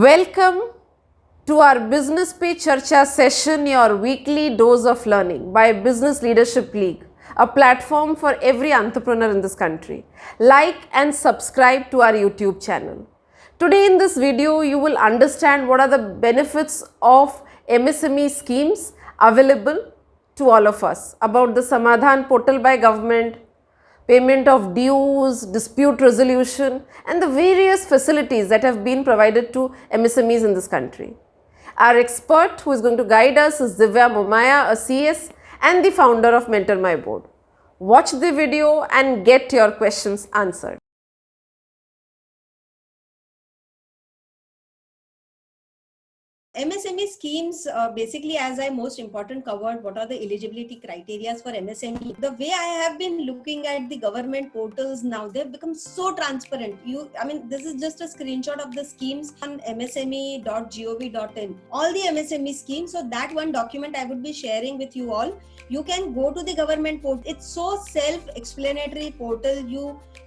Welcome to our Business Pe Charcha session, your weekly dose of learning by Business Leadership League, a platform for every entrepreneur in this country. Like and subscribe to our YouTube channel. Today in this video, you will understand what are the benefits of MSME schemes available to all of us, about the Samadhan portal by government, payment of dues, dispute resolution, and the various facilities that have been provided to MSMEs in this country. Our expert who is going to guide us is Divya Momaya, a CS and the founder of Mentor My Board. Watch the video and get your questions answered. MSME schemes, basically, as I most important covered, what are the eligibility criteria for MSME. The way I have been looking at the government portals now, they've become so transparent. This is just a screenshot of the schemes on msme.gov.in. All the MSME schemes, so that one document I would be sharing with you all. You can go to the government portal. It's so self-explanatory portal.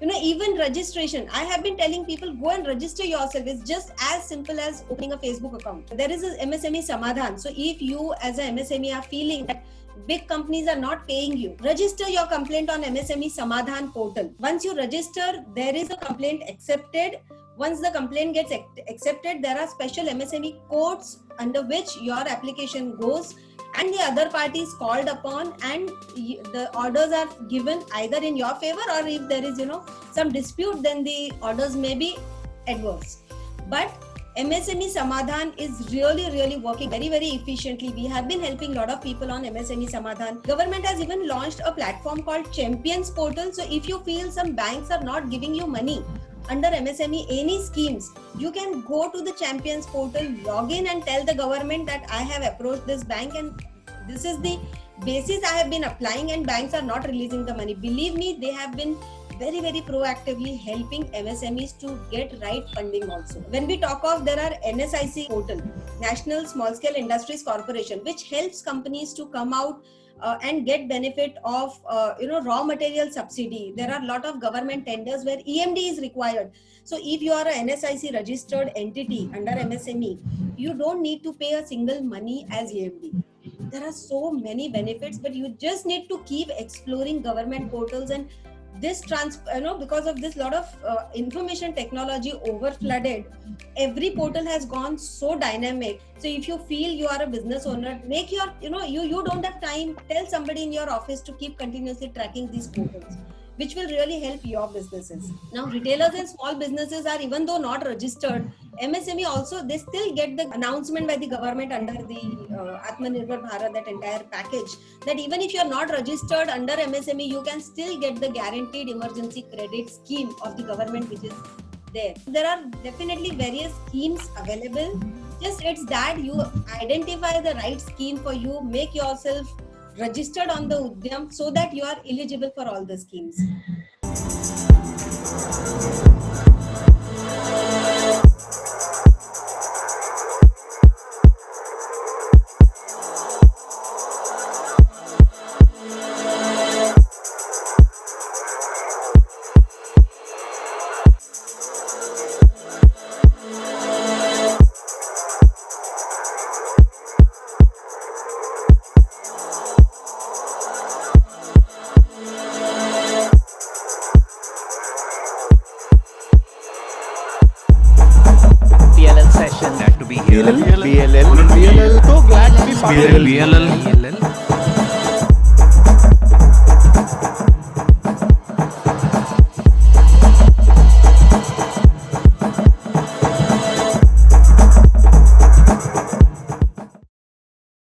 Even registration. I have been telling people, go and register yourself. It's just as simple as opening a Facebook account. There is a MSME Samadhan. So if you as a MSME are feeling that big companies are not paying you, register your complaint on MSME Samadhan portal. Once you register, there is a complaint accepted. Once the complaint gets accepted, there are special MSME codes under which your application goes, and the other party is called upon, and the orders are given either in your favor, or if there is some dispute, then the orders may be adverse. But MSME Samadhan is really working very efficiently. We have been helping a lot of people on MSME Samadhan. Government has even launched a platform called Champions Portal. So if you feel some banks are not giving you money under MSME any schemes, you can go to the Champions Portal, log in and tell the government that I have approached this bank and this is the basis I have been applying, and banks are not releasing the money. Believe me, they have been very proactively helping MSMEs to get right funding also. When we talk of, there are NSIC portal, National Small Scale Industries Corporation, which helps companies to come out and get benefit of raw material subsidy. There are a lot of government tenders where EMD is required. So if you are a NSIC registered entity under MSME, you don't need to pay a single money as EMD. There are so many benefits, but you just need to keep exploring government portals. And this because of this lot of information technology over flooded, every portal has gone so dynamic. So if you feel you are a business owner, make your you don't have time, tell somebody in your office to keep continuously tracking these portals, which will really help your businesses. Now, retailers and small businesses are, even though not registered, MSME also, they still get the announcement by the government under the Atmanirbhar Bharat, that entire package, that even if you are not registered under MSME, you can still get the guaranteed emergency credit scheme of the government, which is there. There are definitely various schemes available. Just it's that you identify the right scheme for you, make yourself registered on the Udyam so that you are eligible for all the schemes. PLL session. Glad to be here. PLL. So glad to be part of PLL.